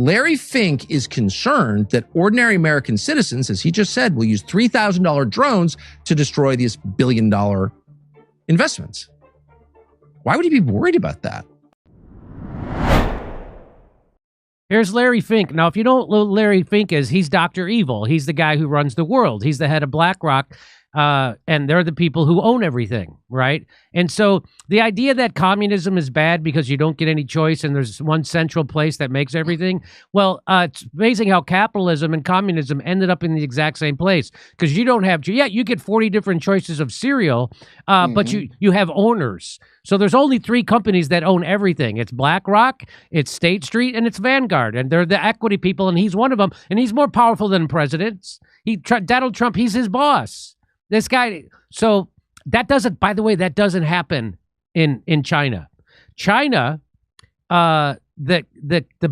Larry Fink is concerned that ordinary American citizens, as he just said, will use $3,000 drones to destroy these billion-dollar investments. Why would he be worried about that? Here's Larry Fink. Now, if you don't know who Larry Fink is, he's Dr. Evil. He's the guy who runs the world. He's the head of Blackrock, and they're the people who own everything, right? And so the idea that communism is bad because you don't get any choice and there's one central place that makes everything, well, it's amazing how capitalism and communism ended up in the exact same place, because you don't have, you get 40 different choices of cereal, but you have owners. So there's only 3 companies that own everything. It's BlackRock, it's State Street, and it's Vanguard. And they're the equity people, and he's one of them. And he's more powerful than presidents. Donald Trump, he's his boss. This guy. So that doesn't, by the way, that doesn't happen in China. China, the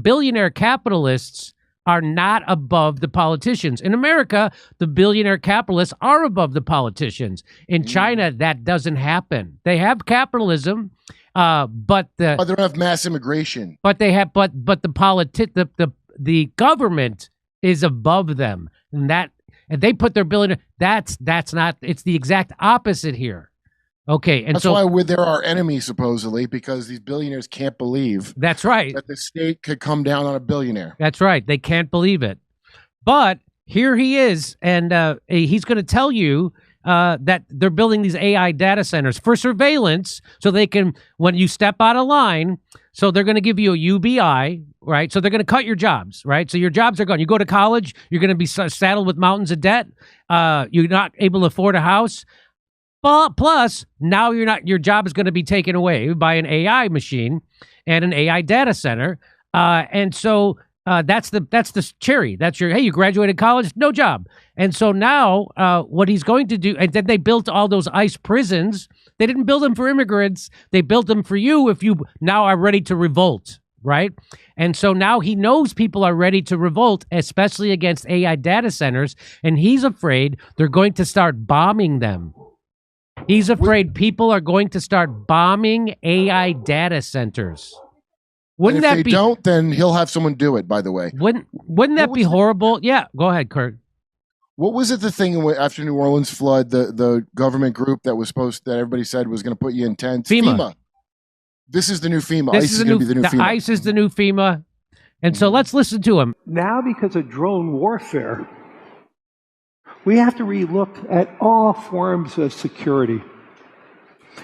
billionaire capitalists are not above the politicians. In America, the billionaire capitalists are above the politicians. In China, that doesn't happen. They have capitalism, but they don't have mass immigration. But they have, but the government is above them, and they put their billionaire. That's not. It's the exact opposite here. Okay, and that's why they're our enemy, supposedly, because these billionaires can't believe. That's right. That the state could come down on a billionaire. That's right. They can't believe it. But here he is, and he's going to tell you that they're building these AI data centers for surveillance, so they can, when you step out of line, so they're going to give you a UBI, right? So they're going to cut your jobs, right? So your jobs are gone. You go to college, you're going to be saddled with mountains of debt. You're not able to afford a house. Plus, now your job is going to be taken away by an AI machine and an AI data center. And so that's the cherry. That's your, hey, you graduated college, no job. And so now what he's going to do, and then they built all those ICE prisons. They didn't build them for immigrants. They built them for you if you now are ready to revolt, right? And so now he knows people are ready to revolt, especially against AI data centers. And he's afraid they're going to start bombing them. He's afraid people are going to start bombing AI data centers. Wouldn't that be? If they don't, then he'll have someone do it, by the way. Wouldn't that be horrible? Yeah, go ahead, Kurt. What was it, the thing after New Orleans flood, the government group that that everybody said was going to put you in tents? FEMA. This is the new FEMA. ICE is going to be the new FEMA. ICE is the new FEMA. And so let's listen to him. Now, because of drone warfare, we have to relook at all forms of security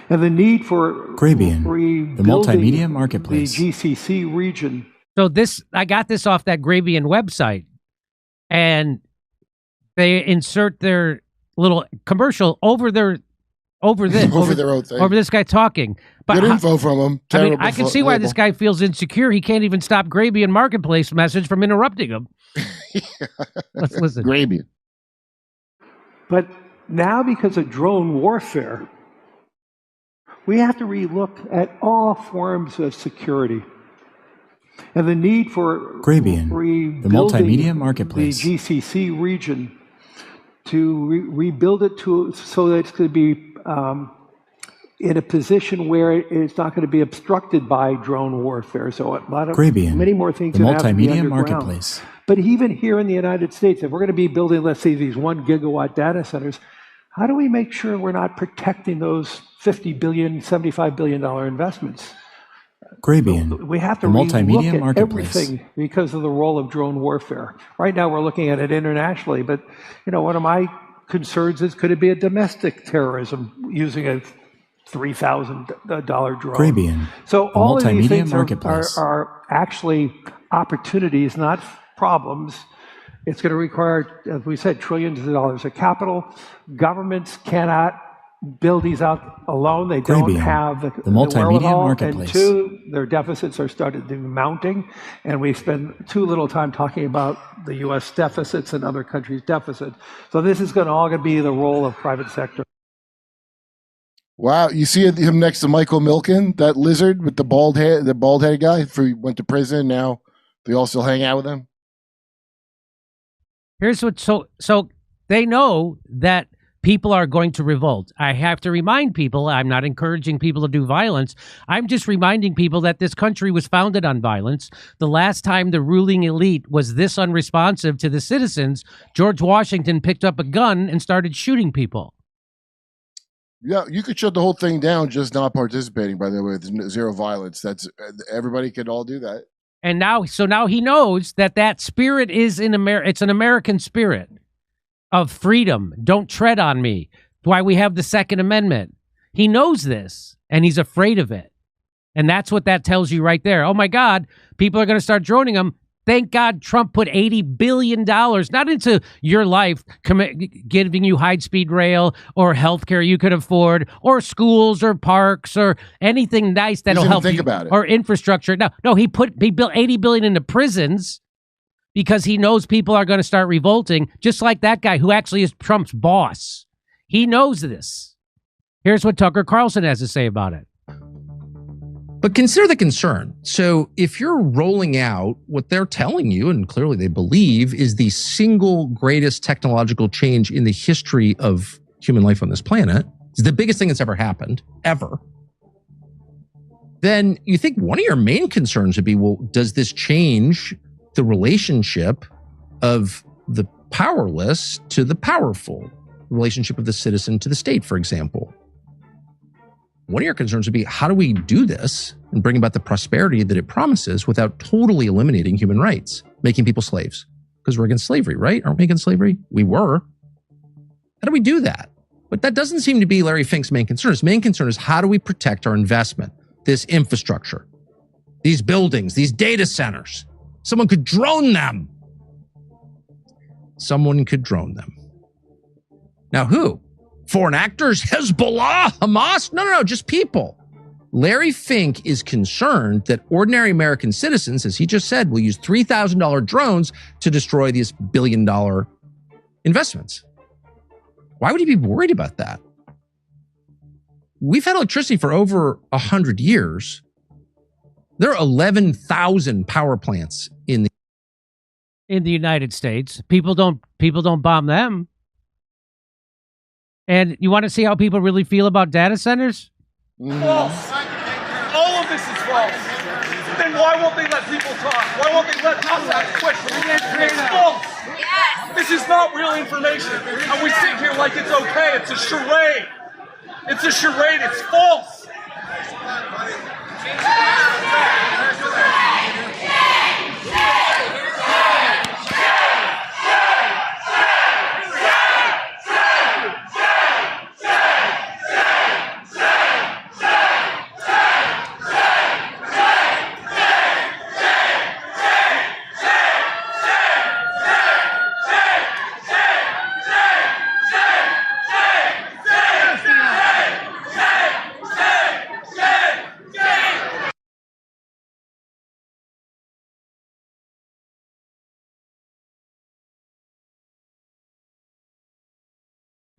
and the need for Grabian, the multimedia marketplace, the GCC region. So I got this off that Grabian website, and they insert their little commercial over this over their own thing, over this guy talking. But good info from him. I can see why this guy feels insecure. He can't even stop Grabian marketplace message from interrupting him. Let's listen. Grabian. But now, because of drone warfare, we have to relook at all forms of security and the need for Grabian, the multimedia marketplace, the GCC region, to rebuild it so that it's going to be in a position where it's not going to be obstructed by drone warfare. So Grabian, many more things. The multimedia marketplace. But even here in the United States, if we're going to be building, let's say, these 1 gigawatt data centers, how do we make sure we're not protecting those $50 billion, $75 billion investments? Grabian, so we have to the multimedia relook at marketplace. Everything because of the role of drone warfare. Right now, we're looking at it internationally, but one of my concerns is, could it be a domestic terrorism using a $3,000 drone? Grabian, so the all of these multimedia things are actually opportunities, not problems. It's going to require, as we said, trillions of dollars of capital. Governments cannot build these out alone. They don't have the multimedia wherewithal. marketplace. And 2, their deficits are started mounting, and we spend too little time talking about the U.S. deficits and other countries' deficits. So this is all going to be the role of private sector. Wow, you see him next to Michael Milken, that lizard with the bald-headed guy who went to prison. Now they all still hang out with him. Here's what, so they know that people are going to revolt. I have to remind people, I'm not encouraging people to do violence. I'm just reminding people that this country was founded on violence. The last time the ruling elite was this unresponsive to the citizens, George Washington picked up a gun and started shooting people. Yeah, you could shut the whole thing down just not participating, by the way, with zero violence. That's everybody could all do that. And now he knows that spirit is in America. It's an American spirit of freedom. Don't tread on me. Why we have the Second Amendment. He knows this, and he's afraid of it. And that's what that tells you right there. Oh, my God, people are going to start droning him. Thank God Trump put $80 billion, not into your life, giving you high-speed rail or healthcare you could afford or schools or parks or anything nice that'll help you about it. Or infrastructure. No, he built $80 billion into prisons because he knows people are going to start revolting, just like that guy who actually is Trump's boss. He knows this. Here's what Tucker Carlson has to say about it. But consider the concern. So if you're rolling out what they're telling you, and clearly they believe, is the single greatest technological change in the history of human life on this planet, it's the biggest thing that's ever happened, ever, then you think one of your main concerns would be, well, does this change the relationship of the powerless to the powerful, the relationship of the citizen to the state, for example? One of your concerns would be, how do we do this and bring about the prosperity that it promises without totally eliminating human rights, making people slaves? Because we're against slavery, right? Aren't we against slavery? We were. How do we do that? But that doesn't seem to be Larry Fink's main concern. His main concern is, how do we protect our investment, this infrastructure, these buildings, these data centers? Someone could drone them. Someone could drone them. Now, who? Foreign actors, Hezbollah, Hamas? No, just people. Larry Fink is concerned that ordinary American citizens, as he just said, will use $3,000 drones to destroy these billion-dollar investments. Why would he be worried about that? We've had electricity for over 100 years. There are 11,000 power plants in the United States. People don't bomb them. And you want to see how people really feel about data centers? False. All of this is false. Then why won't they let people talk? Why won't they let us ask questions? It's false. Yes. This is not real information. And we sit here like it's okay. It's a charade. It's a charade. It's false.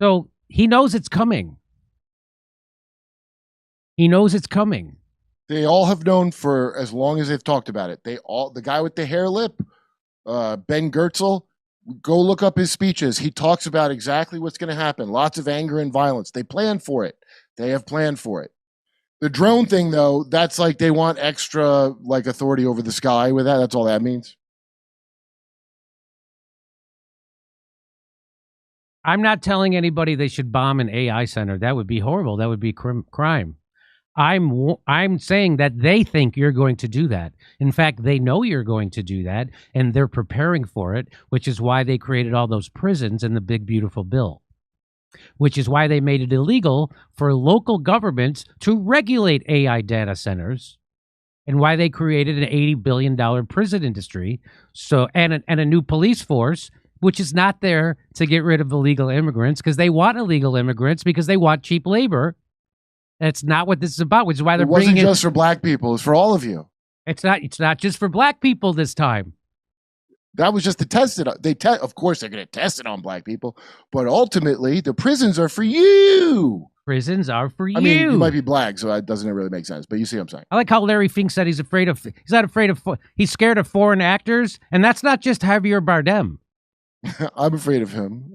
So he knows it's coming. He knows it's coming. They all have known for as long as they've talked about it. The guy with the hair lip, Ben Goertzel, go look up his speeches. He talks about exactly what's going to happen. Lots of anger and violence. They plan for it. They have planned for it. The drone thing, though, that's like they want extra authority over the sky with that. That's all that means. I'm not telling anybody they should bomb an AI center. That would be horrible. That would be crime. I'm saying that they think you're going to do that. In fact, they know you're going to do that, and they're preparing for it, which is why they created all those prisons in the big, beautiful bill, which is why they made it illegal for local governments to regulate AI data centers, and why they created an $80 billion prison industry and a new police force, which is not there to get rid of illegal immigrants, because they want illegal immigrants because they want cheap labor. That's not what this is about, which is why they're bringing it. It wasn't just for black people. It's for all of you. It's not just for black people this time. That was just to test it. Of course, they're going to test it on black people, but ultimately, the prisons are for you. Prisons are for you. I mean, you might be black, so that doesn't really make sense, but you see what I'm saying. I like how Larry Fink said he's scared of foreign actors, and that's not just Javier Bardem. I'm afraid of him.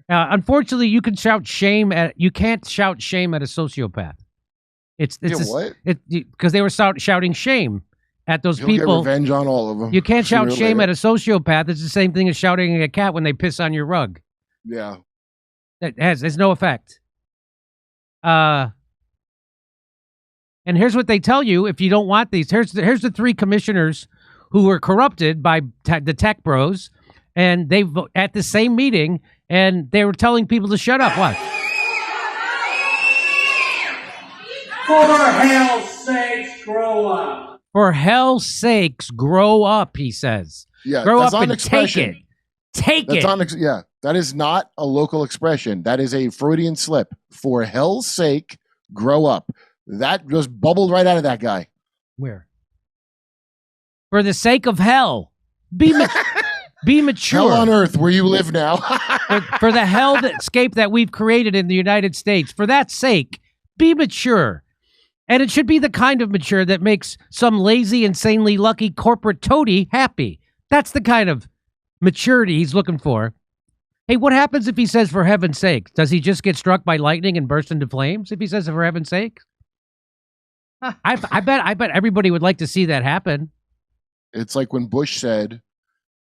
Unfortunately, you can't shout shame at a sociopath. What? Because they were shouting shame at those He'll people. get revenge on all of them. You can't shout sooner or shame later. at a sociopath. It's the same thing as shouting at a cat when they piss on your rug. Yeah. There's no effect. And here's what they tell you if you don't want these. Here's the 3 commissioners who were corrupted by the tech bros, and they at the same meeting, and they were telling people to shut up. What? For hell's sakes, grow up. For hell's sakes, grow up, he says. Yeah. Grow that's up not and an expression. Take That's it. not that is not a local expression. That is a Freudian slip. For hell's sake, grow up. That just bubbled right out of that guy. Where? For the sake of hell, be mature. Hell on earth where you live now. for the hellscape that we've created in the United States. For that sake, be mature. And it should be the kind of mature that makes some lazy, insanely lucky corporate toady happy. That's the kind of maturity he's looking for. Hey, what happens if he says, for heaven's sake? Does he just get struck by lightning and burst into flames if he says, for heaven's sake? I bet everybody would like to see that happen. It's like when Bush said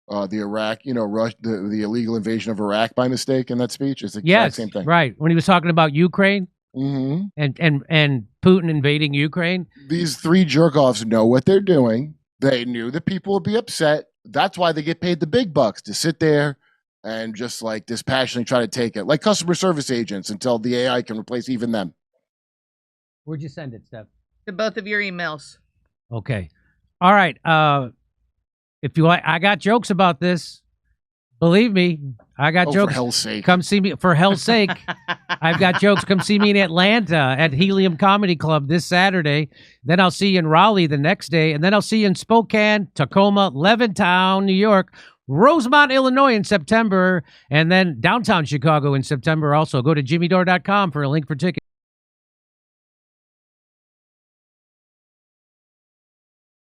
the Iraq, the illegal invasion of Iraq by mistake in that speech. It's the exact same thing. Right. When he was talking about Ukraine Mm-hmm. and Putin invading Ukraine. These 3 jerk-offs know what they're doing. They knew that people would be upset. That's why they get paid the big bucks to sit there and just like dispassionately try to take it, like customer service agents, until the AI can replace even them. Where'd you send it, Steph? To both of your emails. Okay. All right. If you like, I got jokes about this. Believe me, I got jokes. For hell's sake. Come see me. For hell's sake. I've got jokes. Come see me in Atlanta at Helium Comedy Club this Saturday. Then I'll see you in Raleigh the next day. And then I'll see you in Spokane, Tacoma, Levittown, New York, Rosemont, Illinois in September, and then downtown Chicago in September also. Go to jimmydore.com for a link for tickets.